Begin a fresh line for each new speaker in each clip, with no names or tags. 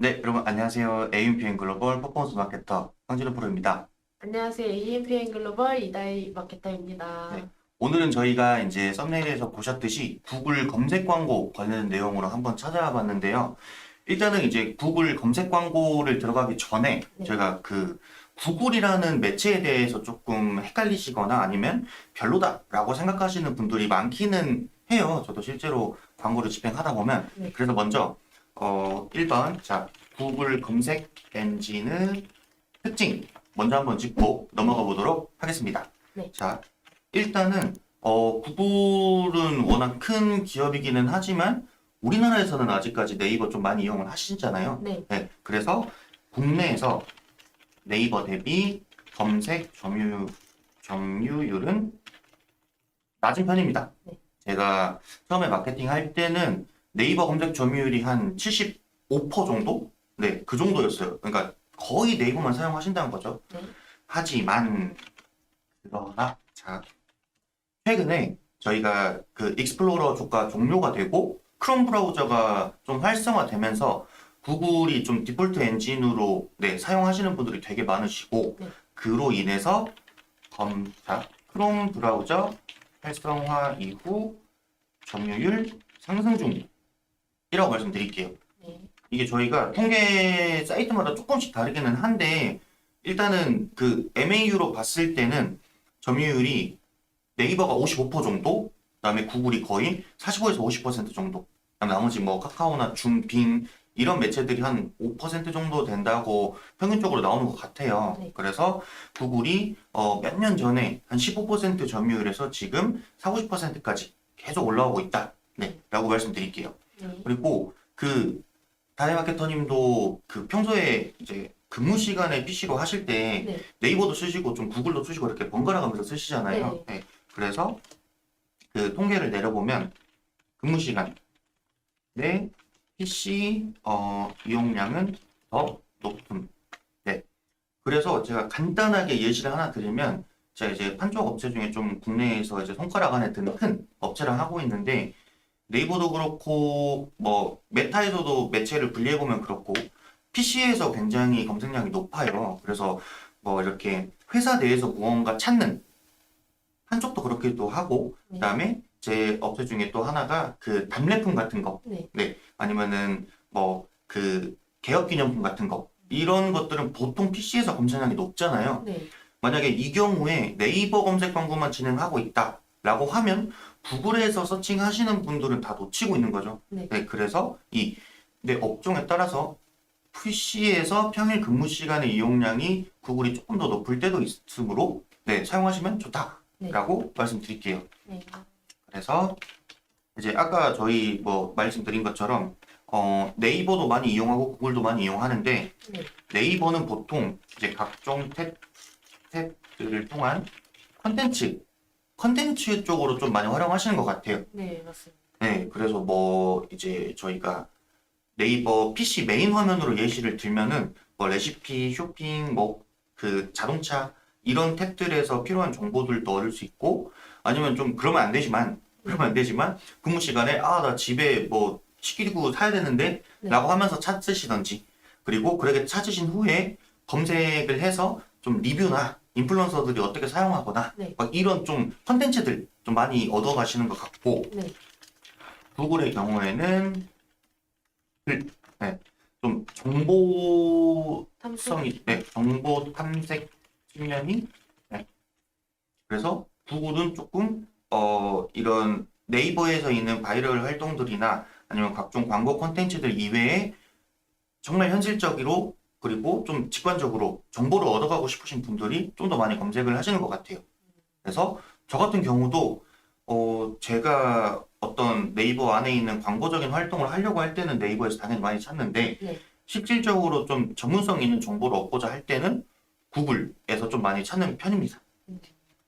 네, 여러분 안녕하세요. AMPN 글로벌 퍼포먼스 마케터 황진우 프로입니다.
안녕하세요. AMPN 글로벌 이다희 마케터입니다.
네, 오늘은 저희가 이제 썸네일에서 보셨듯이 구글 검색 광고 관련 내용으로 한번 찾아와 봤는데요. 일단은 이제 구글 검색 광고를 들어가기 전에
네.
저희가 그 구글이라는 매체에 대해서 조금 헷갈리시거나 아니면 별로다라고 생각하시는 분들이 많기는 해요. 저도 실제로 광고를 집행하다 보면.
네.
그래서 먼저 1번 자 구글 검색 엔진의 특징 먼저 한번 짚고 넘어가 보도록 하겠습니다.
네.
자, 일단은 구글은 워낙 큰 기업이기는 하지만 우리나라에서는 아직까지 네이버 좀 많이 이용을 하시잖아요.
네.
그래서 국내에서 네이버 대비 검색 점유율은 낮은 편입니다.
네.
제가 처음에 마케팅 할 때는 네이버 검색 점유율이 한 75% 정도? 네, 그 정도였어요. 그러니까 거의 네이버만 사용하신다는 거죠.
네.
하지만 그러나 자 최근에 저희가 그 익스플로러 주가 종료가 되고 크롬 브라우저가 좀 활성화되면서 구글이 좀 디폴트 엔진으로 사용하시는 분들이 되게 많으시고
네.
그로 인해서 크롬 브라우저 활성화 이후 점유율 상승 중이라고 말씀드릴게요.
네.
이게 저희가 통계 사이트마다 조금씩 다르기는 한데 일단은 그 MAU로 봤을 때는 점유율이 네이버가 55% 정도, 그다음에 구글이 거의 45에서 50% 정도, 그다음 나머지 뭐 카카오나 줌, 빙 이런 매체들이 한 5% 정도 된다고 평균적으로 나오는 것 같아요.
네.
그래서 구글이 몇 년 전에 한 15% 점유율에서 지금 40, 50%까지 계속 올라오고 있다. 네, 라고 말씀드릴게요.
네.
그리고 그 다이마케터님도 그 평소에 이제 근무 시간에 PC로 하실 때
네.
네이버도 쓰시고 좀 구글도 쓰시고 이렇게 번갈아 가면서 쓰시잖아요.
네.
네. 그래서 그 통계를 내려보면 근무 시간 내 PC 이용량은 더 높음. 네. 그래서 제가 간단하게 예시를 하나 드리면 제가 이제 판촉 업체 중에 좀 국내에서 이제 손가락 안에 드는 큰 업체랑 하고 있는데 네이버도 그렇고 뭐 메타에서도 매체를 분리해 보면 그렇고 PC에서 굉장히 검색량이 높아요. 그래서 뭐 이렇게 회사 내에서 무언가 찾는 한쪽도 그렇기도 하고
네.
그다음에 제 업체 중에 또 하나가 그 답례품 같은 거,
네.
아니면은 뭐 그 개업기념품 같은 거 이런 것들은 보통 PC에서 검색량이 높잖아요.
네.
만약에 이 경우에 네이버 검색 광고만 진행하고 있다라고 하면 구글에서 서칭하시는 분들은 다 놓치고 있는 거죠.
네.
그래서 이 내 업종에 따라서 PC에서 평일 근무 시간의 이용량이 구글이 조금 더 높을 때도 있으므로 사용하시면 좋다라고 말씀드릴게요.
네.
그래서 이제 아까 저희 뭐 말씀드린 것처럼 네이버도 많이 이용하고 구글도 많이 이용하는데
네.
네이버는 보통 이제 각종 탭들을 통한 컨텐츠 쪽으로 좀 많이 활용하시는 것 같아요.
네. 맞습니다.
네, 그래서 뭐 이제 저희가 네이버 PC 메인 화면으로 예시를 들면은 뭐 레시피, 쇼핑, 뭐 그 자동차 이런 탭들에서 필요한 정보들도 얻을 수 있고 아니면 좀 그러면 안 되지만 근무 시간에 나 집에 뭐 식기구 사야 되는데
네.
라고 하면서 찾으시던지 그리고 그렇게 찾으신 후에 검색을 해서 좀 리뷰나 인플루언서들이 어떻게 사용하거나
네.
막 이런 좀 컨텐츠들 좀 많이 얻어 가시는 것 같고
네.
구글의 경우에는 좀 정보성이
탐색.
정보 탐색 측면이 그래서 구글은 조금 이런 네이버에서 있는 바이럴 활동들이나 아니면 각종 광고 콘텐츠들 이외에 정말 현실적으로 그리고 좀 직관적으로 정보를 얻어가고 싶으신 분들이 좀 더 많이 검색을 하시는 것 같아요. 그래서 저 같은 경우도 제가 어떤 네이버 안에 있는 광고적인 활동을 하려고 할 때는 네이버에서 당연히 많이 찾는데
네.
실질적으로 좀 전문성 있는 정보를 얻고자 할 때는 구글에서 좀 많이 찾는 편입니다.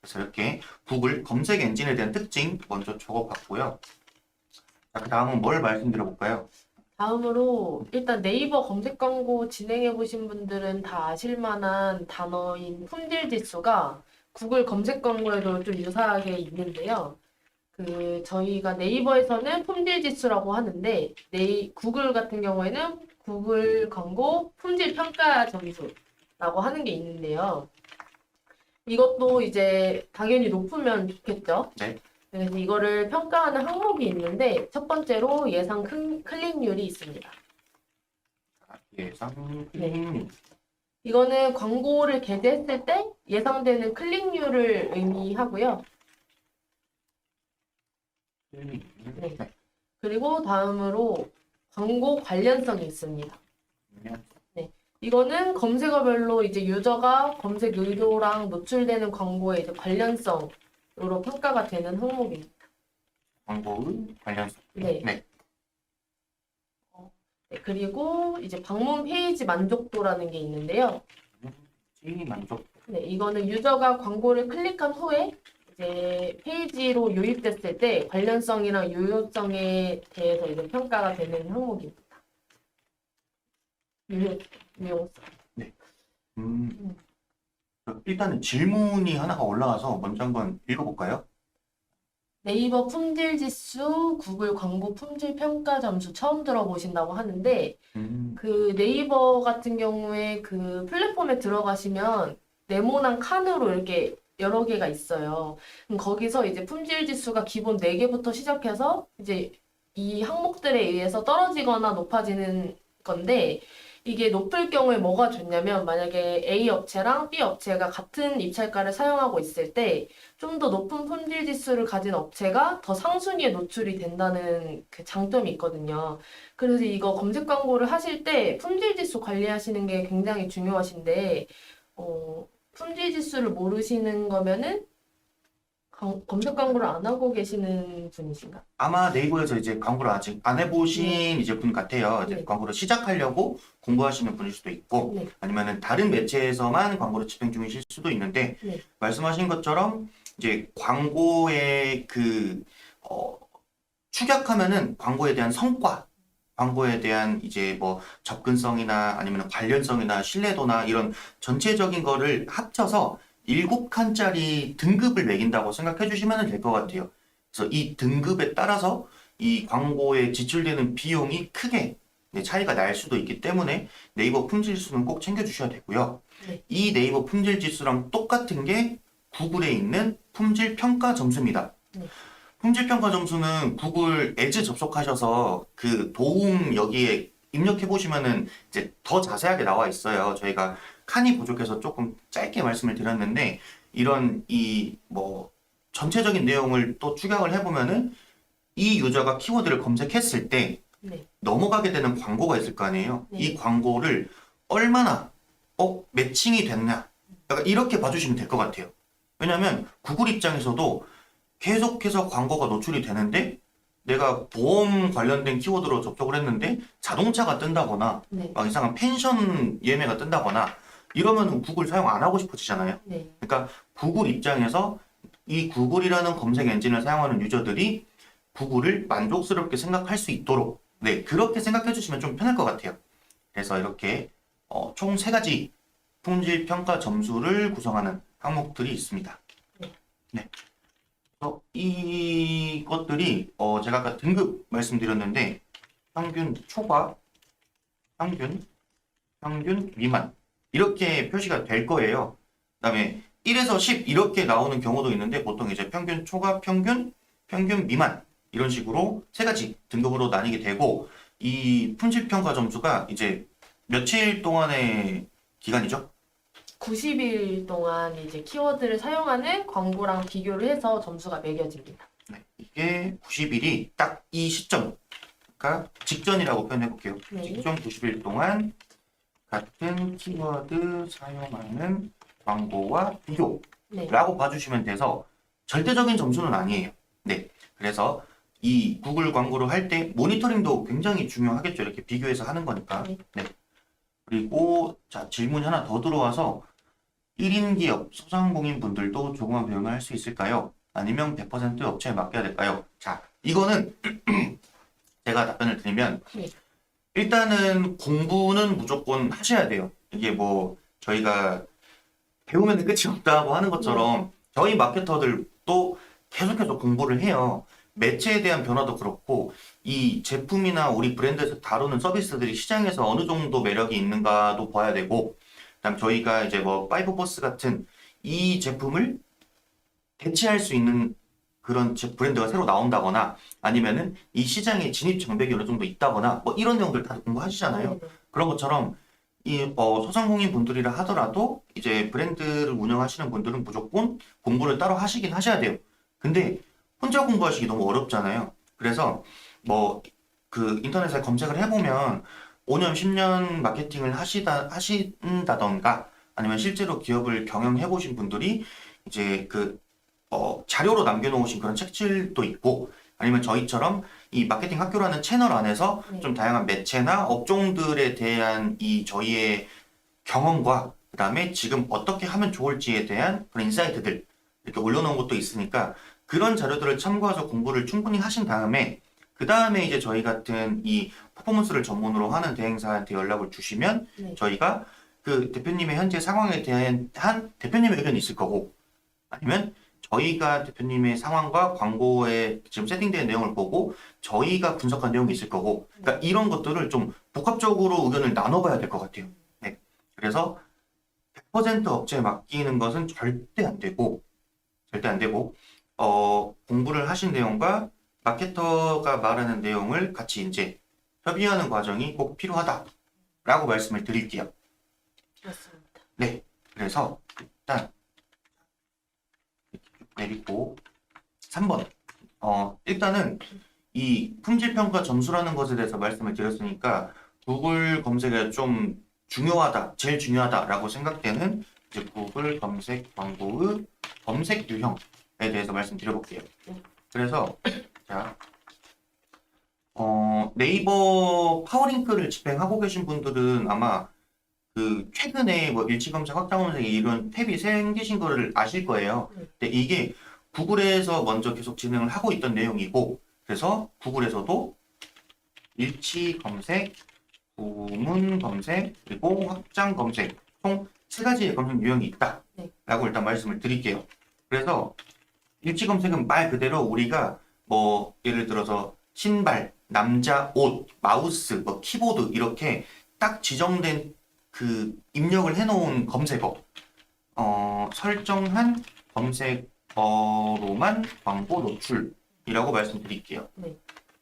그래서 이렇게 구글 검색 엔진에 대한 특징 먼저 적어봤고요. 자, 그 다음은 뭘 말씀드려 볼까요?
다음으로 일단 네이버 검색 광고 진행해 보신 분들은 다 아실 만한 단어인 품질 지수가 구글 검색 광고에도 좀 유사하게 있는데요. 저희가 네이버에서는 품질 지수라고 하는데 구글 같은 경우에는 구글 광고 품질 평가 점수라고 하는 게 있는데요. 이것도 이제 당연히 높으면 좋겠죠.
네.
그래서 이거를 평가하는 항목이 있는데 첫 번째로 예상 클릭률이 있습니다.
예상
네.
클릭.
이거는 광고를 게재했을 때 예상되는 클릭률을 의미하고요.
네.
그리고 다음으로 광고 관련성이 있습니다. 이거는 검색어별로 이제 유저가 검색 의도랑 노출되는 광고의 이제 관련성으로 평가가 되는 항목입니다.
광고의 관련성.
네.
네.
네, 그리고 이제 방문 페이지 만족도라는 게 있는데요.
만족.
네, 이거는 유저가 광고를 클릭한 후에 이제 페이지로 유입됐을 때 관련성이랑 유효성에 대해서 이제 평가가 되는 항목입니다. 유용성.
일단은 질문이 하나가 올라와서 먼저 한번 읽어볼까요?
네이버 품질 지수, 구글 광고 품질 평가 점수 처음 들어보신다고 하는데 그 네이버 같은 경우에 그 플랫폼에 들어가시면 네모난 칸으로 이렇게 여러 개가 있어요. 그럼 거기서 이제 품질 지수가 기본 4개부터 시작해서 이제 이 항목들에 의해서 떨어지거나 높아지는 건데 이게 높을 경우에 뭐가 좋냐면 만약에 A 업체랑 B 업체가 같은 입찰가를 사용하고 있을 때 좀 더 높은 품질 지수를 가진 업체가 더 상순위에 노출이 된다는 그 장점이 있거든요. 그래서 이거 검색 광고를 하실 때 품질 지수 관리하시는 게 굉장히 중요하신데 품질 지수를 모르시는 거면은 검색 광고를 안 하고 계시는 분이신가?
아마 네이버에서 이제 광고를 아직 안 해보신 이제 분 같아요. 이제
네.
광고를 시작하려고 공부하시는 분일 수도 있고,
네.
아니면은 다른 매체에서만 광고를 집행 중이실 수도 있는데,
네.
말씀하신 것처럼 이제 광고의 축약하면은 광고에 대한 성과, 광고에 대한 이제 뭐 접근성이나 아니면 관련성이나 신뢰도나 이런 전체적인 거를 합쳐서 7칸짜리 등급을 매긴다고 생각해 주시면 될 것 같아요. 그래서 이 등급에 따라서 이 광고에 지출되는 비용이 크게 차이가 날 수도 있기 때문에 네이버 품질 지수는 꼭 챙겨 주셔야 되고요.
네.
이 네이버 품질 지수랑 똑같은 게 구글에 있는 품질 평가 점수입니다.
네.
품질 평가 점수는 구글 애즈 접속하셔서 그 도움 여기에 입력해 보시면은 이제 더 자세하게 나와 있어요. 저희가 칸이 부족해서 조금 짧게 말씀을 드렸는데 이런 이 뭐 전체적인 내용을 또 축약을 해보면은 이 유저가 키워드를 검색했을 때
네.
넘어가게 되는 광고가 있을 거 아니에요.
네.
이 광고를 얼마나 매칭이 됐냐 약간 이렇게 봐주시면 될 것 같아요. 왜냐하면 구글 입장에서도 계속해서 광고가 노출이 되는데 내가 보험 관련된 키워드로 접속을 했는데 자동차가 뜬다거나
네.
막 이상한 펜션 예매가 뜬다거나 이러면 구글 사용 안 하고 싶어지잖아요.
네.
그러니까 구글 입장에서 이 구글이라는 검색 엔진을 사용하는 유저들이 구글을 만족스럽게 생각할 수 있도록 그렇게 생각해 주시면 좀 편할 것 같아요. 그래서 이렇게 총 3가지 품질 평가 점수를 구성하는 항목들이 있습니다. 네. 그래서 이것들이 제가 아까 등급 말씀드렸는데 평균 초과, 평균 미만 이렇게 표시가 될 거예요. 그다음에 1에서 10 이렇게 나오는 경우도 있는데 보통 이제 평균 초과, 평균 미만 이런 식으로 3가지 등급으로 나뉘게 되고 이 품질 평가 점수가 이제 며칠 동안의 기간이죠?
90일 동안 이제 키워드를 사용하는 광고랑 비교를 해서 점수가 매겨집니다.
네, 이게 90일이 딱 이 시점, 그러니까 직전이라고 표현해 볼게요.
네.
직전 90일 동안 같은 키워드 사용하는 광고와 비교라고
네.
봐주시면 돼서 절대적인 점수는 아니에요. 네, 그래서 이 구글 광고를 할 때 모니터링도 굉장히 중요하겠죠. 이렇게 비교해서 하는 거니까.
네.
네. 그리고 자 질문이 하나 더 들어와서 1인 기업, 소상공인 분들도 조그만 배움을 할 수 있을까요? 아니면 100% 업체에 맡겨야 될까요? 자, 이거는 제가 답변을 드리면
네.
일단은 공부는 무조건 하셔야 돼요. 이게 뭐 저희가 배우면 끝이 없다고 하는 것처럼 저희 마케터들도 계속해서 공부를 해요. 매체에 대한 변화도 그렇고 이 제품이나 우리 브랜드에서 다루는 서비스들이 시장에서 어느 정도 매력이 있는가도 봐야 되고 그다음 저희가 이제 뭐 파이브보스 같은 이 제품을 대체할 수 있는 그런 브랜드가 새로 나온다거나 아니면은 이 시장에 진입 장벽이 어느 정도 있다거나 뭐 이런 내용들 다 공부하시잖아요.
네네.
그런 것처럼 이 소상공인 분들이라 하더라도 이제 브랜드를 운영하시는 분들은 무조건 공부를 따로 하시긴 하셔야 돼요. 근데 혼자 공부하시기 너무 어렵잖아요. 그래서 뭐 그 인터넷에 검색을 해보면 5년, 10년 마케팅을 하신다던가 아니면 실제로 기업을 경영해 보신 분들이 이제 자료로 남겨놓으신 그런 책들도 있고 아니면 저희처럼 이 마케팅 학교라는 채널 안에서
네.
좀 다양한 매체나 업종들에 대한 이 저희의 경험과 그다음에 지금 어떻게 하면 좋을지에 대한 그런 인사이트들 이렇게 올려놓은 것도 있으니까 그런 자료들을 참고해서 공부를 충분히 하신 다음에 그 다음에 이제 저희 같은 이 퍼포먼스를 전문으로 하는 대행사한테 연락을 주시면
네.
저희가 그 대표님의 현재 상황에 대한 대표님의 의견이 있을 거고 아니면 저희가 대표님의 상황과 광고에 지금 세팅된 내용을 보고 저희가 분석한 내용이 있을 거고 그러니까 이런 것들을 좀 복합적으로 의견을 나눠봐야 될 것 같아요. 네. 그래서 100% 업체에 맡기는 것은 절대 안 되고 공부를 하신 내용과 마케터가 말하는 내용을 같이 이제 협의하는 과정이 꼭 필요하다라고 말씀을 드릴게요.
맞습니다.
네. 그래서 일단 내리고 3번. 일단은 이 품질평가 점수라는 것에 대해서 말씀을 드렸으니까 구글 검색에 좀 중요하다, 제일 중요하다라고 생각되는 이제 구글 검색 광고의 검색 유형에 대해서 말씀드려볼게요. 그래서 자, 네이버 파워링크를 집행하고 계신 분들은 아마 그 최근에 뭐 일치검색, 확장검색 이런 탭이 생기신 거를 아실 거예요. 근데 이게 구글에서 먼저 계속 진행을 하고 있던 내용이고 그래서 구글에서도 일치검색, 부문검색, 그리고 확장검색 총 3가지의 검색 유형이 있다라고 일단 말씀을 드릴게요. 그래서 일치검색은 말 그대로 우리가 뭐 예를 들어서 신발, 남자 옷, 마우스, 뭐 키보드 이렇게 딱 지정된 그 입력을 해놓은 검색어, 설정한 검색어로만 광고 노출이라고 말씀드릴게요.
네.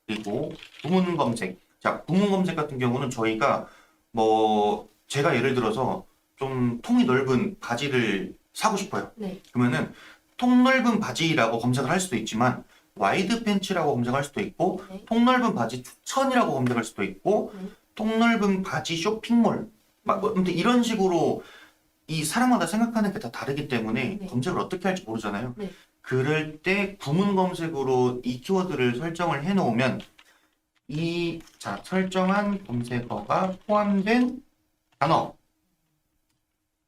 그리고 부문 검색. 자, 부문 검색 같은 경우는 저희가 뭐 제가 예를 들어서 좀 통이 넓은 바지를 사고 싶어요.
네.
그러면은 통 넓은 바지라고 검색을 할 수도 있지만 와이드 팬츠라고 검색할 수도 있고
네.
통 넓은 바지 추천이라고 검색할 수도 있고 통 넓은 바지 쇼핑몰 근데 이런 식으로 이 사람마다 생각하는 게 다 다르기 때문에
네.
검색을 어떻게 할지 모르잖아요.
네.
그럴 때 구문 검색으로 이 키워드를 설정을 해 놓으면 설정한 검색어가 포함된 단어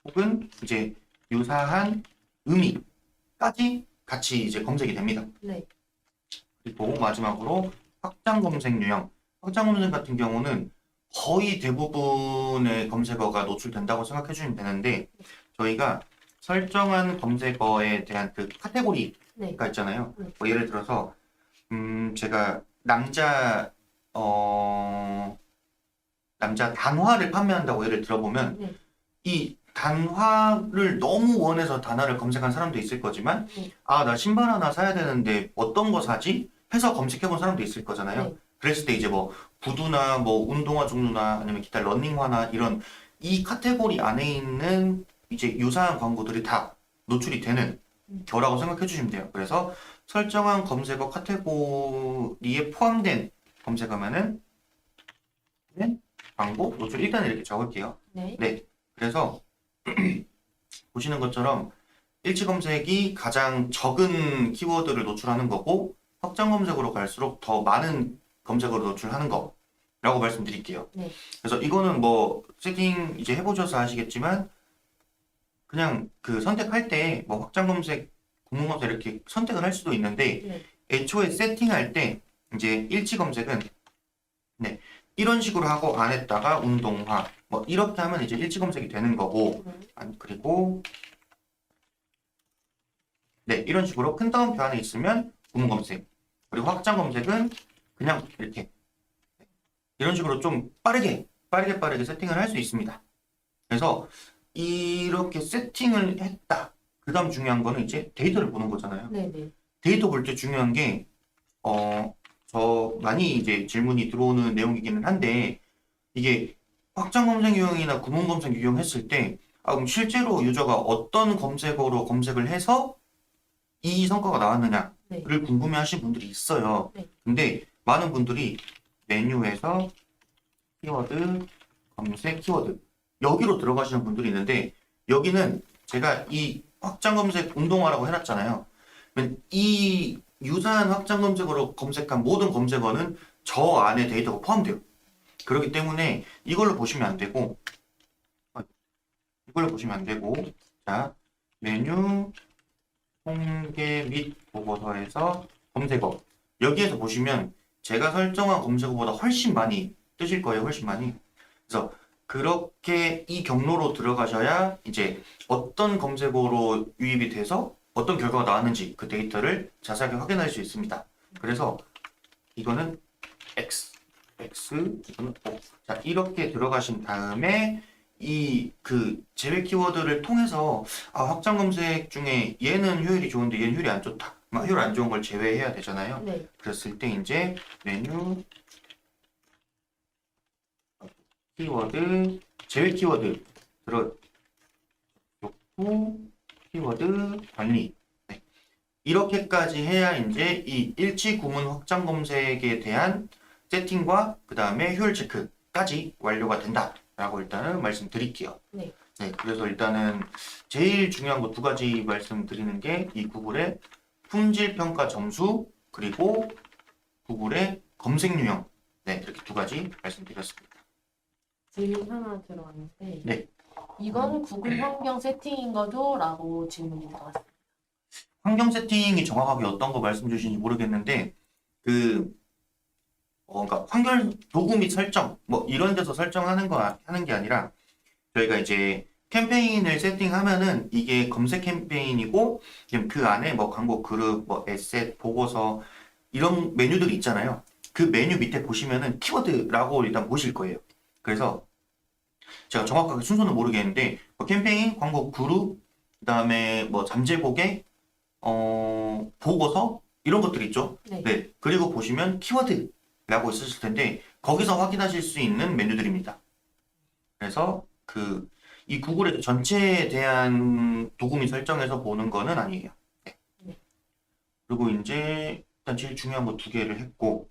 혹은 이제 유사한 의미까지 같이 이제 검색이 됩니다.
네.
그리고 마지막으로 확장 검색 유형. 확장 검색 같은 경우는 거의 대부분의 검색어가 노출된다고 생각해 주시면 되는데 저희가 설정한 검색어에 대한 그 카테고리가
네.
있잖아요.
네.
뭐 예를 들어서 제가 남자 단화를 판매한다고 예를 들어보면
네.
이 단화를 너무 원해서 단화를 검색한 사람도 있을 거지만
네.
나 신발 하나 사야 되는데 어떤 거 사지? 해서 검색해 본 사람도 있을 거잖아요.
네.
그랬을 때 이제 뭐 구두나 뭐 운동화 종류나 아니면 기타 러닝화나 이런 이 카테고리 안에 있는 이제 유사한 광고들이 다 노출이 되는 거라고 생각해 주시면 돼요. 그래서 설정한 검색어 카테고리에 포함된 검색어면은 광고 노출 일단 이렇게 적을게요.
네.
네. 그래서 보시는 것처럼 일치 검색이 가장 적은 키워드를 노출하는 거고 확장 검색으로 갈수록 더 많은 검색어를 노출하는 거라고 말씀드릴게요.
네.
그래서 이거는 뭐 세팅 이제 해보셔서 아시겠지만 그냥 그 선택할 때 뭐 확장 검색, 구문 검색 이렇게 선택을 할 수도 있는데
네.
애초에 세팅할 때 이제 일치 검색은 이런 식으로 하고 안에다가 운동화 뭐 이렇게 하면 이제 일치 검색이 되는 거고 그리고 이런 식으로 큰 따옴표 안에 있으면 구문 검색 그리고 확장 검색은 그냥 이렇게 이런 식으로 좀 빠르게 세팅을 할 수 있습니다. 그래서 이렇게 세팅을 했다. 그 다음 중요한 거는 이제 데이터를 보는 거잖아요.
네네.
데이터 볼 때 중요한 게, 저 많이 이제 질문이 들어오는 내용이기는 한데, 이게 확장 검색 유형이나 구문 검색 유형 했을 때, 그럼 실제로 유저가 어떤 검색어로 검색을 해서 이 성과가 나왔느냐를
네.
궁금해 하신 분들이 있어요.
네.
근데 많은 분들이 메뉴에서 키워드, 검색 키워드, 여기로 들어가시는 분들이 있는데, 여기는 제가 이 확장 검색 운동화라고 해놨잖아요. 그러면 이 유사한 확장 검색어로 검색한 모든 검색어는 저 안에 데이터가 포함돼요. 그렇기 때문에 이걸로 보시면 안 되고, 자, 메뉴, 통계 및 보고서에서 검색어. 여기에서 보시면 제가 설정한 검색어보다 훨씬 많이 뜨실 거예요. 훨씬 많이. 그래서 그렇게 이 경로로 들어가셔야 이제 어떤 검색어로 유입이 돼서 어떤 결과가 나왔는지 그 데이터를 자세하게 확인할 수 있습니다. 그래서 이거는 X, 이거는 O. 자, 이렇게 들어가신 다음에 이 그 제외 키워드를 통해서 확장 검색 중에 얘는 효율이 좋은데 얘는 효율이 안 좋다. 막 효율 안 좋은 걸 제외해야 되잖아요.
네.
그랬을 때 이제 메뉴 키워드 제외 키워드 들어놓고 키워드 관리. 네. 이렇게까지 해야 이제 이 일치 구문 확장 검색에 대한 세팅과 그 다음에 효율 체크까지 완료가 된다라고 일단은 말씀드릴게요.
네.
네, 그래서 일단은 제일 중요한 거 두 가지 말씀드리는 게 이 구글의 품질 평가 점수 그리고 구글의 검색 유형. 네, 이렇게 두 가지 말씀드렸습니다.
질문 하나 들어왔는데
네.
이건 구글 환경 세팅인 거죠? 라고 질문이 들어왔어요.
환경 세팅이 정확하게 어떤 거 말씀 주시는지 모르겠는데 그러니까 환경 도구 및 설정 뭐 이런 데서 설정하는 거 하는 게 아니라 저희가 이제 캠페인을 세팅하면은 이게 검색 캠페인이고 그 안에 뭐 광고 그룹 뭐 에셋 보고서 이런 메뉴들이 있잖아요. 그 메뉴 밑에 보시면은 키워드라고 일단 보실 거예요. 그래서 제가 정확하게 순서는 모르겠는데 뭐 캠페인, 광고 그룹, 그다음에 뭐 잠재 고객, 보고서 이런 것들 있죠.
네.
네. 그리고 보시면 키워드라고 있으실 텐데 거기서 확인하실 수 있는 메뉴들입니다. 그래서 이 구글의 전체에 대한 도구미 설정에서 보는 거는 아니에요. 네.
네.
그리고 이제 일단 제일 중요한 거 두 개를 했고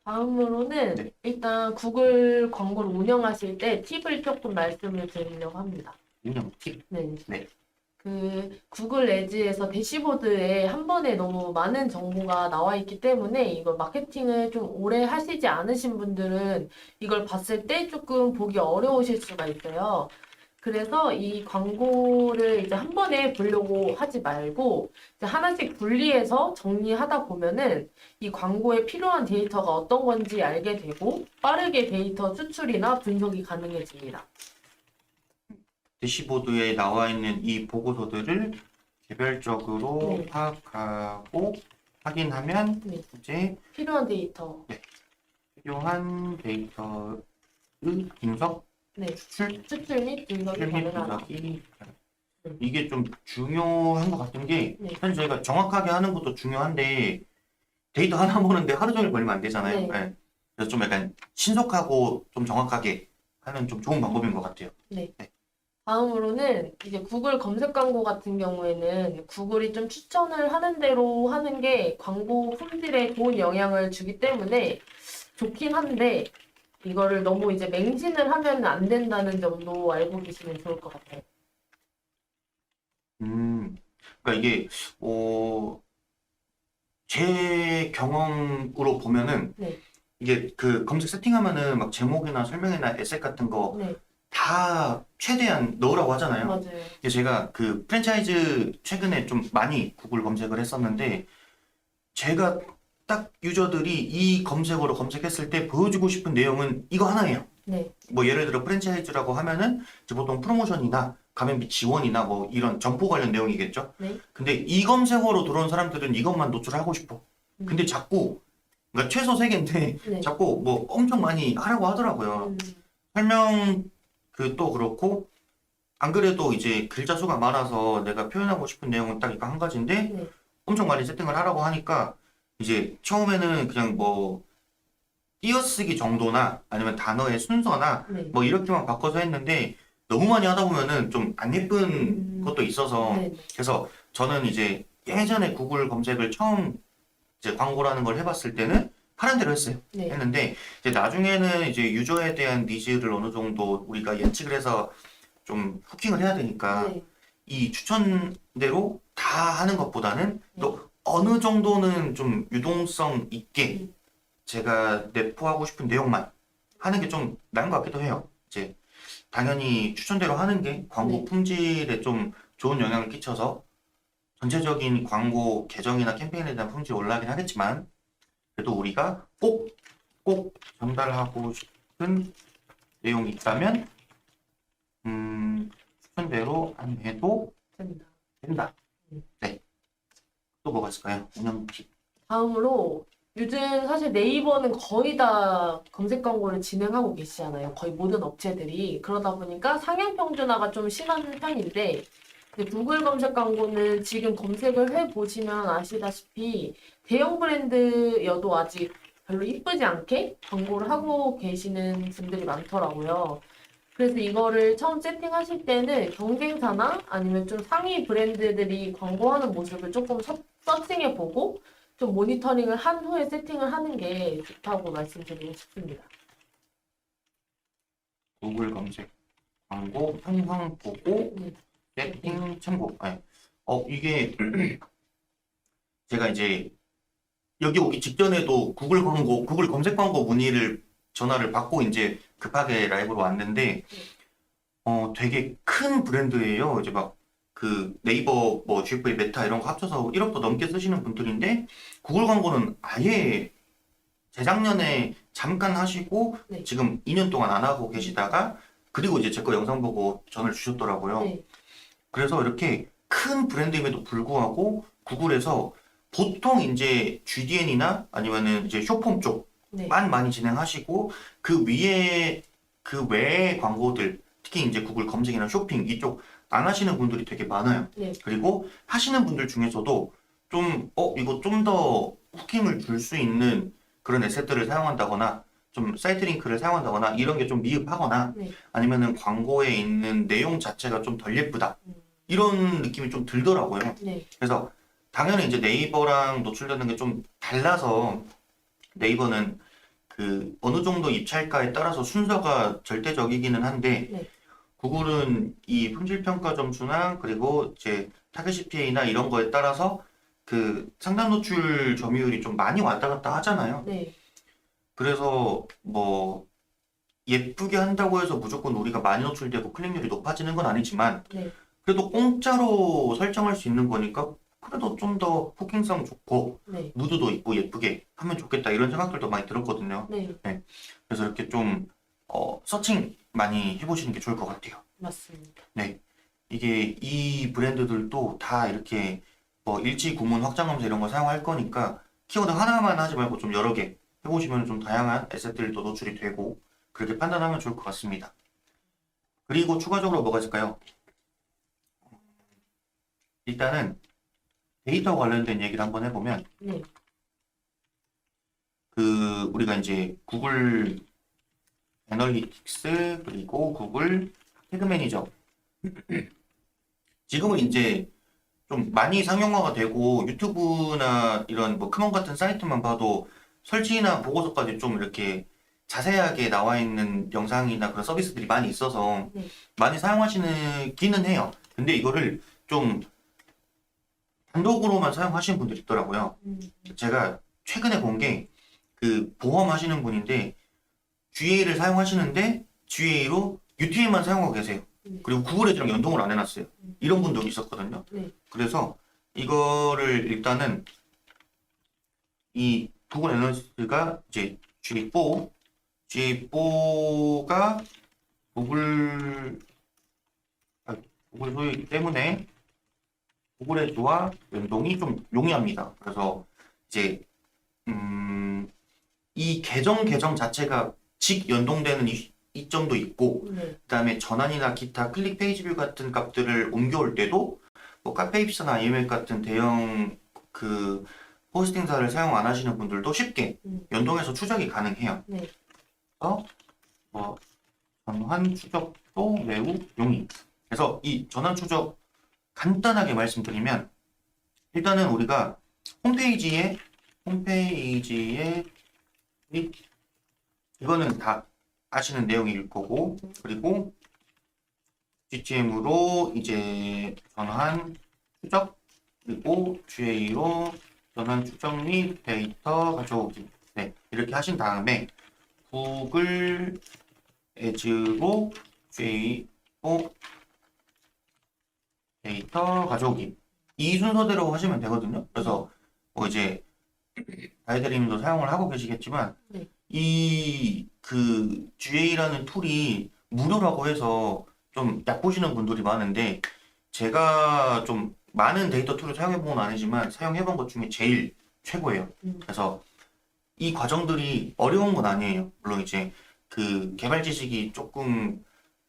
다음으로는
네.
일단 구글 광고를 운영하실 때 팁을 조금 말씀을 드리려고 합니다.
운영 팁.
네.
네.
그 구글 애즈에서 대시보드에 한 번에 너무 많은 정보가 나와 있기 때문에 이걸 마케팅을 좀 오래 하시지 않으신 분들은 이걸 봤을 때 조금 보기 어려우실 수가 있어요. 그래서 이 광고를 이제 한 번에 보려고 하지 말고 이제 하나씩 분리해서 정리하다 보면은 이 광고에 필요한 데이터가 어떤 건지 알게 되고 빠르게 데이터 추출이나 분석이 가능해집니다.
대시보드에 나와 있는 이 보고서들을 개별적으로
네.
파악하고 확인하면
네.
이제
필요한 데이터.
필요한 데이터의 분석,
네.
추출,
추출 및 분석이
및
가능하다.
분석이 이게 좀 중요한 것 같은 게
네.
사실 저희가 정확하게 하는 것도 중요한데 데이터 하나 보는데 하루 종일 걸리면 안 되잖아요.
네.
네. 그래서 좀 약간 신속하고 좀 정확하게 하는 좀 좋은 방법인 것 같아요.
다음으로는 이제 구글 검색 광고 같은 경우에는 구글이 좀 추천을 하는 대로 하는 게 광고 품질에 좋은 영향을 주기 때문에 좋긴 한데 이거를 너무 이제 맹신을 하면 안 된다는 점도 알고 계시면 좋을 것 같아요.
그러니까 이게 제 경험으로 보면은
네.
이게 그 검색 세팅하면은 막 제목이나 설명이나 에셋 같은 거
네,
다 최대한 넣으라고 하잖아요.
맞아요.
근데 제가 그 프랜차이즈 최근에 좀 많이 구글 검색을 했었는데 제가 딱 유저들이 이 검색어로 검색했을 때 보여주고 싶은 내용은 이거 하나예요.
네,
뭐 예를 들어 프랜차이즈라고 하면은 이제 보통 프로모션이나 가맹비 지원이나 뭐 이런 점포 관련 내용이겠죠.
네.
근데 이 검색어로 들어온 사람들은 이것만 노출하고 싶어. 근데 자꾸 그러니까 최소 3개인데
네.
자꾸 뭐 엄청 많이 하라고 하더라고요.
음,
설명 또 그렇고 안 그래도 이제 글자 수가 많아서 내가 표현하고 싶은 내용은 딱 이거 한 가지인데
네.
엄청 많이 세팅을 하라고 하니까 이제 처음에는 그냥 뭐 띄어쓰기 정도나 아니면 단어의 순서나
네.
뭐 이렇게만 바꿔서 했는데 너무 많이 하다 보면은 좀 안 예쁜 것도 있어서
네.
그래서 저는 이제 예전에 구글 검색을 처음 이제 광고라는 걸 해봤을 때는 하란 대로 했어요.
네.
했는데 이제 나중에는 이제 유저에 대한 니즈를 어느 정도 우리가 예측을 해서 좀 후킹을 해야 되니까
네.
이 추천대로 다 하는 것보다는
네.
또 어느 정도는 좀 유동성 있게
음.
제가 내포하고 싶은 내용만 하는 게 좀 나은 것 같기도 해요. 이제 당연히 추천대로 하는 게 광고
네.
품질에 좀 좋은 영향을 끼쳐서 전체적인 광고 계정이나 캠페인에 대한 품질이 올라가긴 하겠지만 그래도 우리가 꼭 전달하고 싶은 내용이 있다면 추천대로 안 해도
됩니다.
된다.
음.
네. 또 뭐가 있을까요? 운영 팁.
다음으로 요즘 사실 네이버는 거의 다 검색 광고를 진행하고 계시잖아요. 거의 모든 업체들이. 그러다 보니까 상향 평준화가 좀 심한 편인데 근데 구글 검색 광고는 지금 검색을 해보시면 아시다시피 대형 브랜드여도 아직 별로 이쁘지 않게 광고를 하고 계시는 분들이 많더라고요. 그래서 이거를 처음 세팅하실 때는 경쟁사나 아니면 좀 상위 브랜드들이 광고하는 모습을 조금 서칭해보고 좀 모니터링을 한 후에 세팅을 하는 게 좋다고 말씀드리고 싶습니다.
구글 검색 광고 항상 보고
네.
세팅 참고. 네. 이게 제가 이제 여기 오기 직전에도 구글 광고, 구글 검색 광고 문의를 전화를 받고 이제 급하게 라이브로 왔는데 되게 큰 브랜드예요. 이제 막 그 네이버 뭐 GFA 메타 이런 거 합쳐서 1억도 넘게 쓰시는 분들인데 구글 광고는 아예 재작년에 잠깐 하시고
네.
지금 2년 동안 안 하고 계시다가 그리고 이제 제 거 영상 보고 전화를 주셨더라고요.
네.
그래서 이렇게 큰 브랜드임에도 불구하고 구글에서 보통 이제 GDN이나 아니면은 이제 쇼폼
네.
쪽만 많이 진행하시고 그 위에 그 외의 광고들 특히 이제 구글 검색이나 쇼핑 이쪽 안 하시는 분들이 되게 많아요.
네.
그리고 하시는 분들 중에서도 좀 이거 좀 더 후킹을 줄 수 있는 그런 에셋들을 사용한다거나 좀 사이트 링크를 사용한다거나 이런 게 좀 미흡하거나
네.
아니면은 광고에 있는 내용 자체가 좀 덜 예쁘다. 이런 느낌이 좀 들더라고요.
네.
그래서 당연히 이제 네이버랑 노출되는 게 좀 달라서 네이버는 그 어느 정도 입찰가에 따라서 순서가 절대적이기는 한데
네.
구글은 이 품질 평가 점수나 그리고 이제 타겟 CPA나 이런 거에 따라서 그 상단 노출 점유율이 좀 많이 왔다 갔다 하잖아요.
네.
그래서 뭐 예쁘게 한다고 해서 무조건 우리가 많이 노출되고 클릭률이 높아지는 건 아니지만
네.
그래도 공짜로 설정할 수 있는 거니까 그래도 좀 더 후킹성 좋고
네.
무드도 있고 예쁘게 하면 좋겠다 이런 생각들도 많이 들었거든요.
네.
그래서 이렇게 좀 서칭 많이 해보시는 게 좋을 것 같아요.
맞습니다.
네, 이게 이 브랜드들도 다 이렇게 뭐 일치 구문 확장 검색 이런 거 사용할 거니까 키워드 하나만 하지 말고 좀 여러 개 해보시면 좀 다양한 에셋들도 노출이 되고 그렇게 판단하면 좋을 것 같습니다. 그리고 추가적으로 뭐가 있을까요? 일단은 데이터 관련된 얘기를 한번 해보면
네.
그 우리가 이제 구글 애널리틱스 그리고 구글 태그 매니저 지금은 이제 좀 많이 상용화가 되고 유튜브나 이런 뭐 크몬 같은 사이트만 봐도 설치나 보고서까지 좀 이렇게 자세하게 나와 있는 영상이나 그런 서비스들이 많이 있어서
네.
많이 사용하시기는 해요. 근데 이거를 좀 단독으로만 사용하시는 분들이 있더라고요. 제가 최근에 본 게 그 보험 하시는 분인데 GA를 사용하시는데 GA로 UTM만 사용하고 계세요. 그리고 구글 에드랑 연동을 안 해놨어요. 이런 분도 있었거든요.
네.
그래서 이거를 일단은 이 구글 애널리스트가 이제 G4가 구글 소유이기 때문에 구글 에드와 연동이 좀 용이합니다. 그래서 이제 이 계정 자체가 직 연동되는 이점도 있고,
네.
그다음에 전환이나 기타 클릭 페이지뷰 같은 값들을 옮겨올 때도 뭐 카페입스나 아이맥 같은 대형 그 호스팅사를 사용 안 하시는 분들도 쉽게 연동해서 추적이 가능해요.
네.
그래서 뭐 전환 추적도 매우 용이. 그래서 이 전환 추적 간단하게 말씀드리면, 일단은 우리가 홈페이지에 이거는 다 아시는 내용일 거고, 그리고 GTM으로 이제 전환 추적, 그리고 GA로 전환 추적 및 데이터 가져오기. 네, 이렇게 하신 다음에 구글 에즈로 GA로 데이터 가져오기. 이 순서대로 하시면 되거든요. 그래서 뭐 이제 다이대리님도 사용을 하고 계시겠지만,
네.
이 그 GA라는 툴이 무료라고 해서 좀 얕보시는 분들이 많은데, 제가 좀 많은 데이터 툴을 사용해본 건 아니지만 사용해본 것 중에 제일 최고예요. 그래서 이 과정들이 어려운 건 아니에요. 물론 이제 그 개발 지식이 조금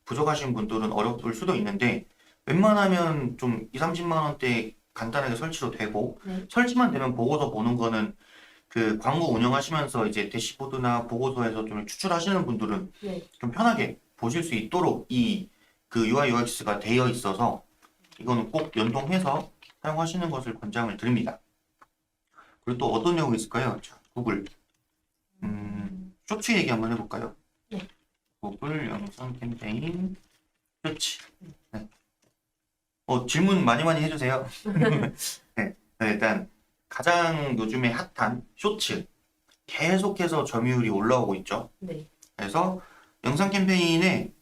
부족하신 분들은 어려울 수도 있는데, 웬만하면 좀 2, 30만 원대 간단하게 설치도 되고,
네.
설치만 되면 보고서 보는 거는 그 광고 운영하시면서 이제 대시보드나 보고서에서 좀 추출하시는 분들은
네.
좀 편하게 보실 수 있도록 이 그 UI UX가 되어 있어서 이거는 꼭 연동해서 사용하시는 것을 권장을 드립니다. 그리고 또 어떤 내용이 있을까요? 자, 구글 쇼츠 얘기 한번 해볼까요?
네.
구글 영상 캠페인 쇼츠. 네. 질문 많이 해주세요. 네. 일단 가장 요즘에 핫한 쇼츠 계속해서 점유율이 올라오고 있죠.
네.
그래서 영상 캠페인에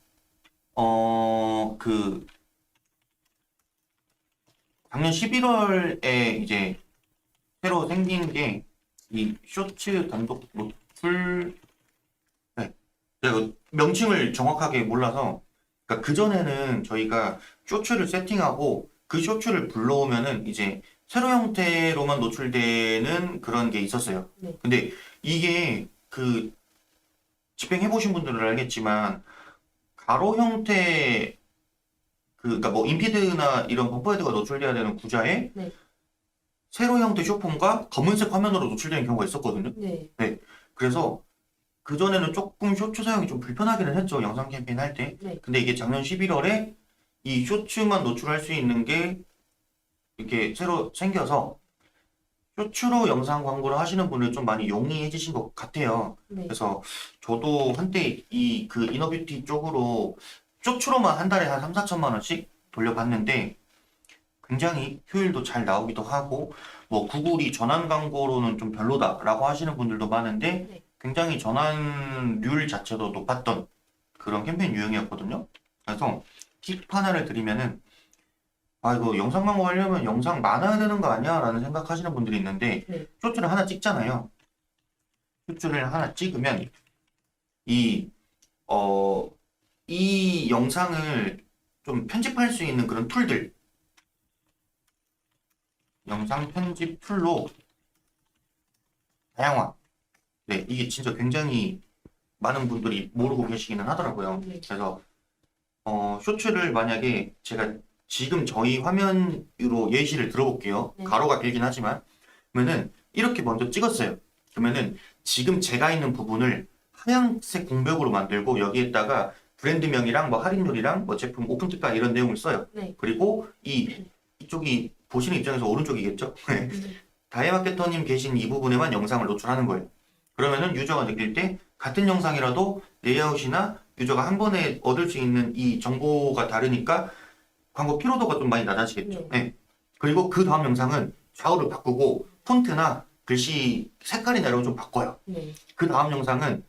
그 작년 11월에 이제 새로 생긴 게 이 쇼츠 단독 노출. 네. 제가 명칭을 정확하게 몰라서, 그러니까 그전에는 저희가 쇼츠를 세팅하고 그 쇼츠를 불러오면은 이제 세로 형태로만 노출되는 그런 게 있었어요.
네.
근데 이게 그 집행해보신 분들은 알겠지만, 가로 형태 그러니까 뭐 인피드나 이런 버퍼 헤드가 노출돼야 되는 구자에
네.
세로 형태 쇼폼과 검은색 화면으로 노출되는 경우가 있었거든요.
네.
그래서 그전에는 조금 쇼츠 사용이 좀 불편하기는 했죠. 영상 캠페인 할 때.
네.
근데 이게 작년 11월에 이 쇼츠만 노출할 수 있는 게 이렇게 새로 생겨서 쇼츠로 영상 광고를 하시는 분들 좀 많이 용이해지신 것 같아요.
네.
그래서 저도 한때 이 그 이너뷰티 쪽으로 쇼츠로만 한 달에 한 3, 4천만 원씩 돌려봤는데 굉장히 효율도 잘 나오기도 하고, 뭐 구글이 전환 광고로는 좀 별로다라고 하시는 분들도 많은데
네.
굉장히 전환률 자체도 높았던 그런 캠페인 유형이었거든요. 그래서 팁 하나를 드리면은, 이거 영상 광고 하려면 영상 많아야 되는 거 아니야? 라는 생각하시는 분들이 있는데,
네.
쇼츠를 하나 찍잖아요. 쇼츠를 하나 찍으면 이 영상을 좀 편집할 수 있는 그런 툴들, 영상 편집 툴로 다양화. 네, 이게 진짜 굉장히 많은 분들이 모르고 계시기는 하더라고요.
네.
그래서 쇼츠를 만약에 제가 지금 저희 화면으로 예시를 들어볼게요.
네.
가로가 길긴 하지만, 그러면은 이렇게 먼저 찍었어요. 그러면은 지금 제가 있는 부분을 하얀색 공백으로 만들고 여기에다가 브랜드명이랑 뭐 할인율이랑 뭐 제품 오픈특가 이런 내용을 써요.
네.
그리고 이쪽이 보시는 입장에서 오른쪽이겠죠? 다이마케터님 계신 이 부분에만 영상을 노출하는 거예요. 그러면은 유저가 느낄 때 같은 영상이라도 레이아웃이나 유저가 한 번에 얻을 수 있는 이 정보가 다르니까 광고 피로도가 좀 많이 낮아지겠죠. 네. 그리고 그 다음 영상은 좌우를 바꾸고 폰트나 글씨 색깔이나 이런 거 좀 바꿔요.
네.
그 다음 영상은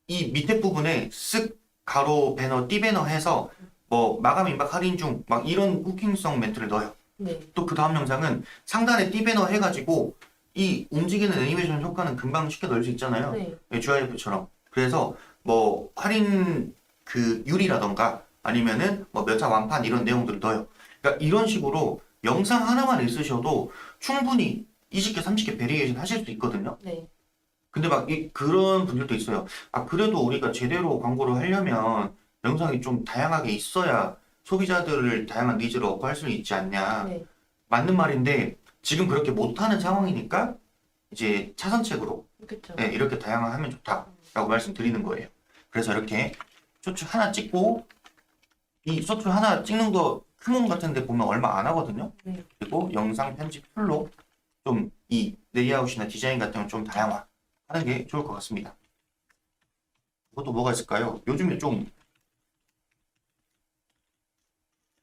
이 밑에 부분에 쓱 가로 배너, 띠 배너 해서 뭐 마감 임박 할인 중 막 이런 후킹성 멘트를 넣어요.
네.
또 그 다음 영상은 상단에 띠 배너 해가지고 이 움직이는 애니메이션 효과는 금방 쉽게 넣을 수 있잖아요.
네.
GIF처럼. 그래서 뭐 할인 그 율이라던가 아니면은 뭐 몇 차 완판 이런 내용들을 넣어요. 그러니까 이런 식으로 영상 하나만 있으셔도 충분히 20개, 30개 베리에이션 하실 수 있거든요.
네.
근데 막 그런 분들도 있어요. 아, 그래도 우리가 제대로 광고를 하려면 영상이 좀 다양하게 있어야 소비자들을 다양한 니즈를 어플할 수 있지 않냐.
네.
맞는 말인데 지금 그렇게 못하는 상황이니까 이제 차선책으로
그쵸.
네, 이렇게 다양하면 좋다라고 말씀드리는 거예요. 그래서 이렇게 쇼츠 하나 찍고 이 쇼츠 하나 찍는 거 크몬 같은 데 보면 얼마 안 하거든요.
네.
그리고 영상 편집 툴로 좀 이 레이아웃이나 디자인 같은 걸 좀 다양화하는 게 좋을 것 같습니다. 그것도 뭐가 있을까요? 요즘에 좀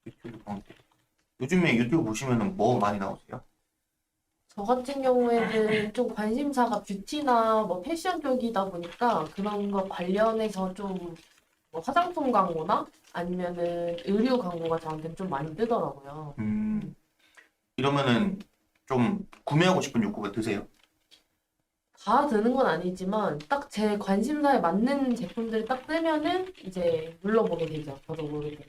유튜브 광고. 요즘에 유튜브 보시면은 뭐 많이 나오세요?
저 같은 경우에는 좀 관심사가 뷰티나 뭐 패션 쪽이다 보니까 그런 거 관련해서 좀 뭐 화장품 광고나 아니면은 의류 광고가 저한테는 좀 많이 뜨더라고요.
이러면은 좀 구매하고 싶은 욕구가 드세요?
다 드는 건 아니지만 딱 제 관심사에 맞는 제품들이 딱 뜨면은 이제 눌러보게 되죠. 저도 모르게.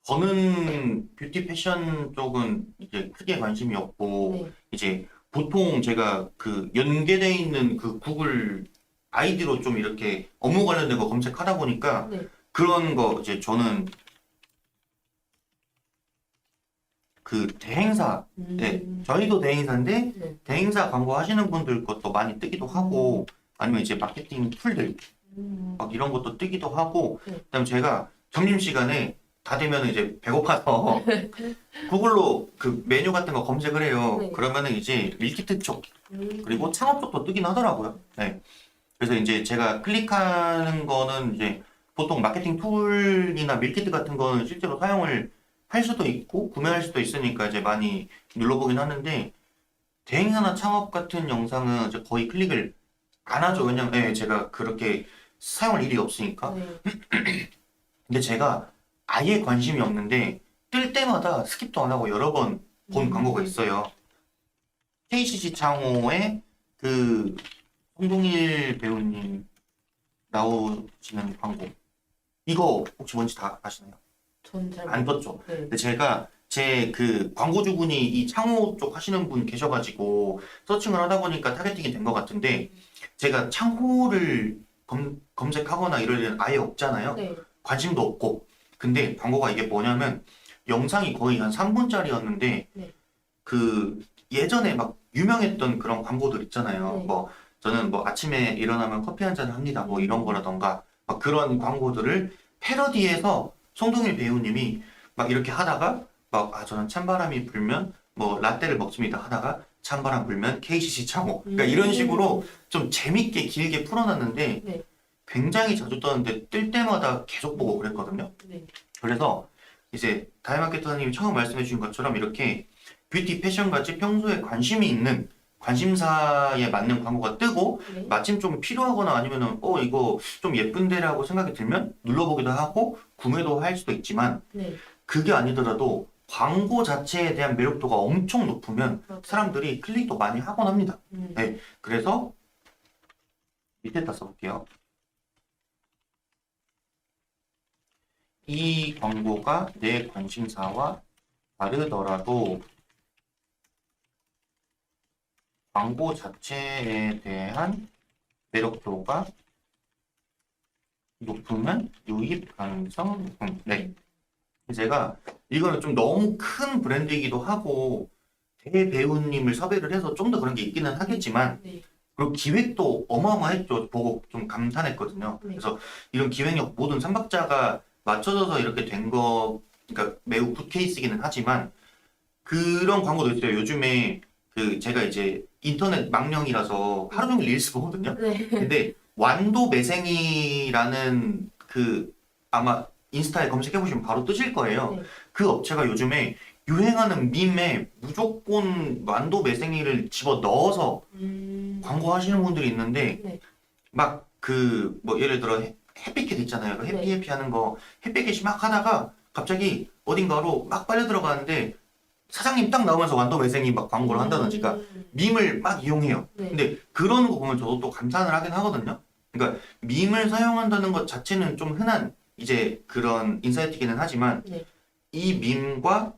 저는 뷰티 패션 쪽은 이제 크게 관심이 없고
네.
이제 보통 제가 그 연계돼 있는 그 구글 아이디로 좀 이렇게 업무 관련된 거 검색하다 보니까
네.
그런 거 이제 저는 그 대행사, 네, 저희도 대행사인데
네.
대행사 광고 하시는 분들 것도 많이 뜨기도 하고 아니면 이제 마케팅 툴들 막 이런 것도 뜨기도 하고
네.
그다음에 제가 점심시간에 다 되면 이제 배고파서 구글로 그 메뉴 같은 거 검색을 해요.
네.
그러면은 이제 밀키트 쪽
음.
그리고 창업 쪽도 뜨긴 하더라고요. 네. 그래서 이제 제가 클릭하는 거는 이제 보통 마케팅 툴이나 밀키트 같은 거는 실제로 사용을 할 수도 있고 구매할 수도 있으니까 이제 많이 눌러보긴 하는데 대행사나 창업 같은 영상은 이제 거의 클릭을 안 하죠. 왜냐면 제가 그렇게 사용할 일이 없으니까.
네.
근데 제가 아예 관심이 없는데 뜰 때마다 스킵도 안 하고 여러 번 본 광고가 있어요. KCC 창호의 그 송동일 배우님 나오시는 광고. 이거 혹시 뭔지 다 아시나요?
전 잘
안
모르.
떴죠.
네.
근데 제가 제 그 광고주분이 이 창호 쪽 하시는 분 계셔가지고 서칭을 하다 보니까 타겟팅이 된 것 같은데 제가 창호를 검색하거나 이럴 일은 아예 없잖아요.
네.
관심도 없고. 근데 광고가 이게 뭐냐면 영상이 거의 한 3분짜리였는데
네.
그 예전에 막 유명했던 그런 광고들 있잖아요.
네.
뭐 저는 뭐 아침에 일어나면 커피 한 잔 합니다. 뭐 이런 거라던가 막 그런 광고들을 패러디해서 송동일 배우님이 막 이렇게 하다가 막 아 저는 찬바람이 불면 뭐 라떼를 먹습니다 하다가 찬바람 불면 KCC 창호 그러니까 이런 식으로 좀 재밌게 길게 풀어놨는데
네.
굉장히 자주 떴는데 뜰 때마다 계속 보고 그랬거든요.
네.
그래서 이제 다이마케터님이 처음 말씀해 주신 것처럼 이렇게 뷰티 패션 같이 평소에 관심이 있는 관심사에 맞는 광고가 뜨고
네.
마침 좀 필요하거나 아니면은 이거 좀 예쁜데라고 생각이 들면 눌러보기도 하고 구매도 할 수도 있지만
네.
그게 아니더라도 광고 자체에 대한 매력도가 엄청 높으면
맞아요.
사람들이 클릭도 많이 하곤 합니다.
음.
네, 그래서 밑에다 써볼게요. 이 광고가 내 관심사와 다르더라도 광고 자체에 대한 매력도가 높으면 유입 가능성 높음. 네. 제가 이거는 좀 너무 큰 브랜드이기도 하고 대배우님을 섭외를 해서 좀 더 그런 게 있기는 하겠지만
네.
그리고 기획도 어마어마했죠. 보고 좀 감탄했거든요.
네.
그래서 이런 기획력 모든 삼박자가 맞춰져서 이렇게 된 거, 그러니까 매우 굿 케이스이기는 하지만 그런 광고도 있어요. 요즘에 그 제가 이제 인터넷 망령이라서 하루 종일 릴스 보거든요.
네.
근데 완도 매생이라는 그 아마 인스타에 검색해 보시면 바로 뜨실 거예요.
네.
그 업체가 요즘에 유행하는 밈에 무조건 완도 매생이를 집어 넣어서 광고하시는 분들이 있는데
네.
막 그 뭐 예를 들어 햇빛켓 있잖아요. 그
네.
해피 하는 거 햇빛켓이 막 하다가 갑자기 어딘가로 막 빨려 들어가는데 사장님 딱 나오면서 완도 매생이 막 광고를 한다든지 그러니까 밈을 막 이용해요.
네.
근데 그런 거 보면 저도 또 감탄을 하긴 하거든요. 그러니까 밈을 사용한다는 것 자체는 좀 흔한 이제 그런 인사이트기는 하지만
네.
이 밈과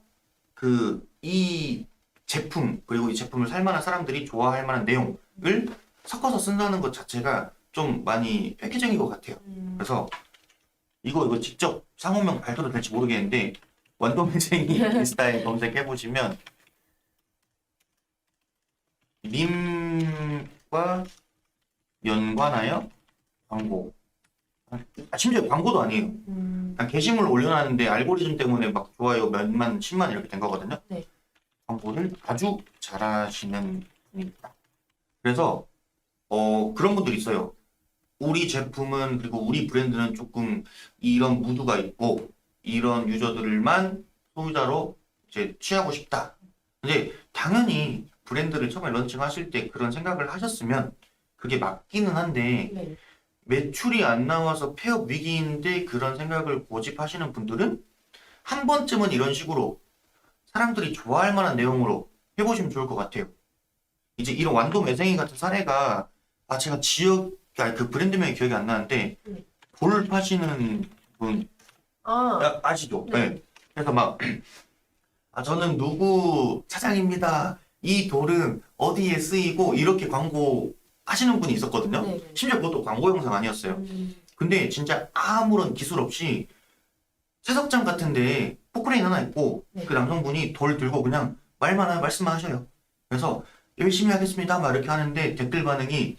그 이 제품 그리고 이 제품을 살 만한 사람들이 좋아할 만한 내용 섞어서 쓴다는 것 자체가 좀 많이 획기적인 것 같아요. 그래서 이거 직접 상호명 발표도 될지 모르겠는데 완도매쟁이 인스타에 검색해보시면 밈과 연관하여 광고. 심지어 광고도 아니에요. 그냥 게시물을 올려놨는데 알고리즘 때문에 막 좋아요 몇만, 10만 이렇게 된 거거든요.
네.
광고를 아주 잘하시는 분입니다. 그래서 그런 분들이 있어요. 우리 제품은 그리고 우리 브랜드는 조금 이런 무드가 있고 이런 유저들만 소유자로 이제 취하고 싶다. 근데 당연히 브랜드를 처음에 런칭하실 때 그런 생각을 하셨으면 그게 맞기는 한데
네.
매출이 안 나와서 폐업 위기인데 그런 생각을 고집하시는 분들은 한 번쯤은 이런 식으로 사람들이 좋아할 만한 내용으로 해보시면 좋을 것 같아요. 이제 이런 완도 매생이 같은 사례가 제가 그 브랜드명이 기억이 안 나는데 돌 파시는 분 아시죠?
네.
네. 그래서 막 저는 누구 차장입니다. 이 돌은 어디에 쓰이고 이렇게 광고 하시는 분이 있었거든요.
네.
심지어 그것도 광고 영상 아니었어요. 근데 진짜 아무런 기술 없이 채석장 같은데 포크레인 하나 있고
네.
그 남성분이 돌 들고 그냥 말씀만 하셔요. 그래서 열심히 하겠습니다. 막 이렇게 하는데 댓글 반응이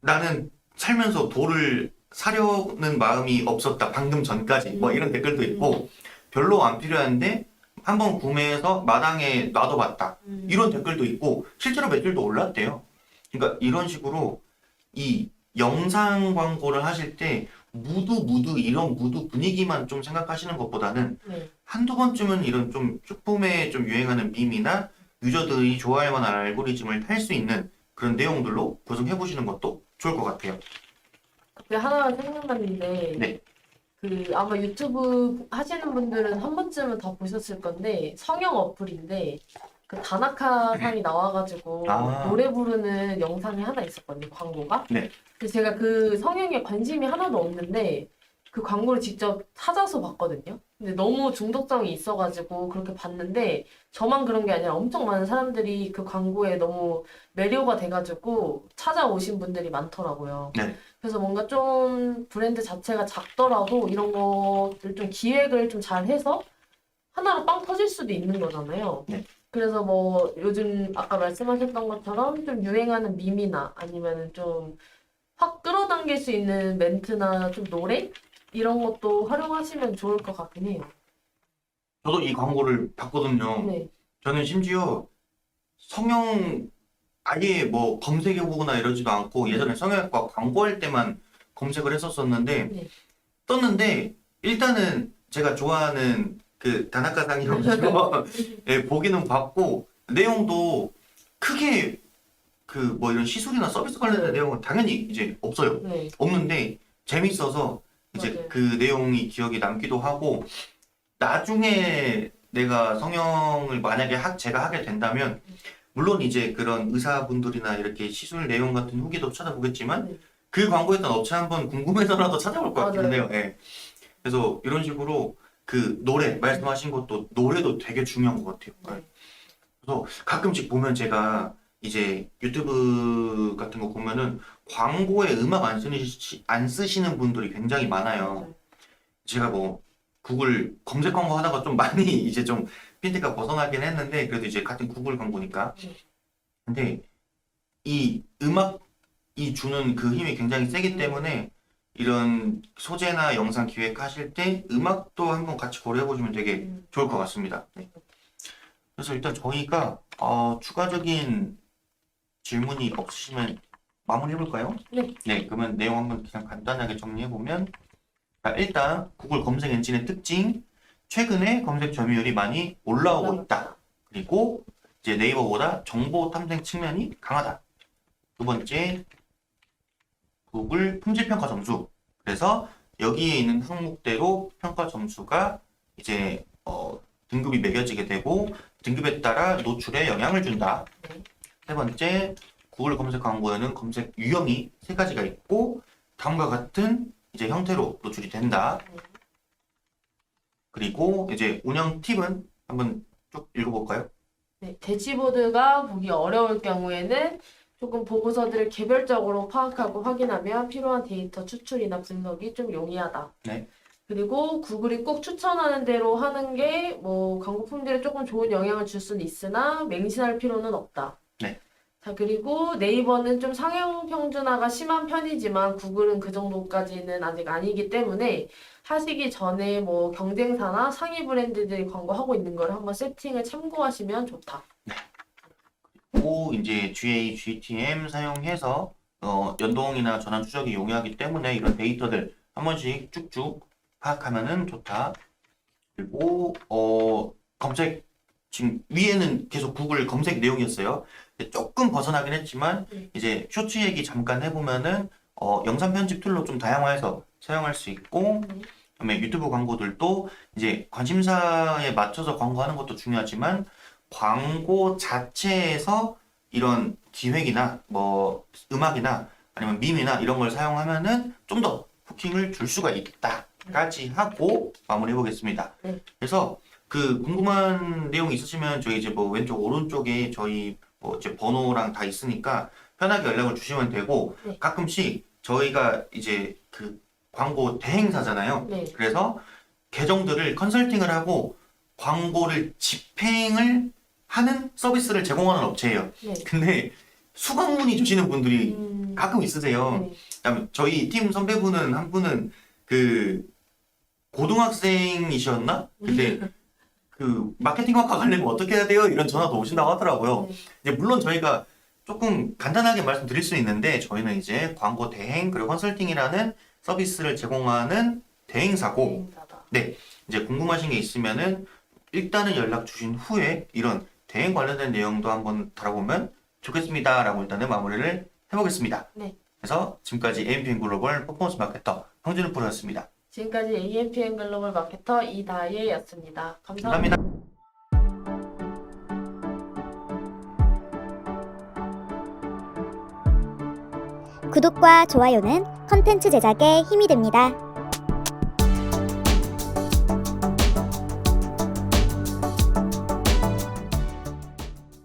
나는 살면서 돌을 사려는 마음이 없었다. 방금 전까지. 뭐 이런 댓글도 있고 별로 안 필요한데 한번 구매해서 마당에 놔둬봤다. 이런 댓글도 있고 실제로 매출도 올랐대요. 그러니까 이런 식으로 이 영상 광고를 하실 때 이런 무드 분위기만 좀 생각하시는 것보다는
네.
한두 번쯤은 이런 좀 쇼폼에 좀 유행하는 밈이나 유저들이 좋아할 만한 알고리즘을 탈 수 있는 그런 내용들로 구성해 보시는 것도 좋을 것 같아요.
갑자기 하나 생각났는데
네.
그 아마 유튜브 하시는 분들은 한 번쯤은 다 보셨을 건데 성형 어플인데 그 다나카 상이 나와가지고 노래 부르는 영상이 하나 있었거든요. 광고가.
네.
그래서 제가 그 성형에 관심이 하나도 없는데 그 광고를 직접 찾아서 봤거든요. 근데 너무 중독성이 있어가지고 그렇게 봤는데 저만 그런 게 아니라 엄청 많은 사람들이 그 광고에 너무 매료가 돼가지고 찾아오신 분들이 많더라고요.
네.
그래서 뭔가 좀 브랜드 자체가 작더라도 이런 것들 좀 기획을 좀 잘 해서 하나로 빵 터질 수도 있는 거잖아요.
네.
그래서 뭐 요즘 아까 말씀하셨던 것처럼 좀 유행하는 밈이나 아니면은 좀 확 끌어당길 수 있는 멘트나 좀 노래? 이런 것도 활용하시면 좋을 것 같긴 해요.
저도 이 광고를 봤거든요.
네.
저는 심지어 성형 아예 뭐 검색해보거나 이러지도 않고 예전에 성형외과 광고할 때만 검색을 했었었는데
네.
떴는데 일단은 제가 좋아하는 그 다나카상이라고 예, 보기는 봤고 내용도 크게 그 뭐 이런 시술이나 서비스 관련된 내용은 당연히 이제 없어요.
네.
없는데 재밌어서 이제
맞아요.
그 내용이 기억이 남기도 하고 나중에 내가 성형을 만약에 제가 하게 된다면 물론 이제 그런 의사분들이나 이렇게 시술 내용 같은 후기도 찾아보겠지만
네.
그 광고했던 업체 한번 궁금해서라도 찾아볼 것 같긴
맞아요.
해요. 예. 그래서 이런 식으로 그 노래 말씀하신 것도 노래도 되게 중요한 것 같아요. 예.
네.
그래서 가끔씩 보면 제가 이제 유튜브 같은 거 보면은 광고에 음악 안 쓰시는 분들이 굉장히 많아요.
맞아요.
제가 뭐 구글 검색 광고 하다가 좀 많이 이제 좀 핀테가 벗어나긴 했는데 그래도 이제 같은 구글 광고니까. 근데 이 음악이 주는 그 힘이 굉장히 세기 때문에 이런 소재나 영상 기획하실 때 음악도 한번 같이 고려해 보시면 되게 좋을 것 같습니다. 네. 그래서 일단 저희가 추가적인 질문이 없으시면 마무리해 볼까요?
네.
네, 그러면 내용 한번 그냥 간단하게 정리해 보면 일단 구글 검색 엔진의 특징, 최근에 검색 점유율이 많이 올라오고 있다. 그리고 이제 네이버보다 정보 탐색 측면이 강하다. 두 번째, 구글 품질 평가 점수. 그래서 여기에 있는 항목대로 평가 점수가 이제 등급이 매겨지게 되고 등급에 따라 노출에 영향을 준다. 세 번째, 구글 검색 광고에는 검색 유형이 세 가지가 있고 다음과 같은 이제 형태로 노출이 된다. 그리고 이제 운영 팁은 한번 쭉 읽어볼까요?
네, 대시보드가 보기 어려울 경우에는 조금 보고서들을 개별적으로 파악하고 확인하면 필요한 데이터 추출이나 분석이 좀 용이하다.
네.
그리고 구글이 꼭 추천하는 대로 하는 게 뭐 광고 품질에 조금 좋은 영향을 줄 수는 있으나 맹신할 필요는 없다.
네.
자, 그리고 네이버는 좀 상향 평준화가 심한 편이지만 구글은 그 정도까지는 아직 아니기 때문에 하시기 전에 뭐 경쟁사나 상위 브랜드들이 광고하고 있는 걸 한번 세팅을 참고하시면 좋다.
또 이제 GA, GTM 사용해서 연동이나 전환 추적이 용이하기 때문에 이런 데이터들 한 번씩 쭉쭉 파악하면은 좋다. 그리고 검색 지금 위에는 계속 구글 검색 내용이었어요. 근데 조금 벗어나긴 했지만 이제 쇼츠 얘기 잠깐 해보면은 영상 편집 툴로 좀 다양화해서 사용할 수 있고, 그다음에 유튜브 광고들도 이제 관심사에 맞춰서 광고하는 것도 중요하지만 광고 자체에서 이런 기획이나 뭐 음악이나 아니면 밈이나 이런 걸 사용하면은 좀 더 후킹을 줄 수가 있다까지 하고 마무리해 보겠습니다. 그래서 그 궁금한 내용 있으시면 저희 이제 뭐 왼쪽 오른쪽에 저희 뭐 이제 번호랑 다 있으니까 편하게 연락을 주시면 되고, 가끔씩 저희가 이제 그 광고 대행사잖아요. 그래서 계정들을 컨설팅을 하고 광고를 집행을 하는 서비스를 제공하는 업체예요. 근데 수강문의 주시는 분들이 가끔 있으세요. 그다음에 저희 팀 선배분은 한 분은 그 고등학생이셨나? 근데 그 마케팅학과 가려면 어떻게 해야 돼요? 이런 전화도 오신다고 하더라고요. 이제 물론 저희가 조금 간단하게 말씀드릴 수 있는데 저희는 이제 광고 대행 그리고 컨설팅이라는 서비스를 제공하는 대행사고, 네, 이제 궁금하신 게 있으면은 일단은 연락 주신 후에 이런 대행 관련된 내용도 한번 다뤄보면 좋겠습니다라고 일단은 마무리를 해보겠습니다. 그래서 지금까지 AMPM 글로벌 퍼포먼스 마케터 황준우 프로였습니다.
지금까지 AMPM 글로벌 마케터 이다예였습니다. 감사합니다.
감사합니다.
구독과 좋아요는 컨텐츠 제작에 힘이 됩니다.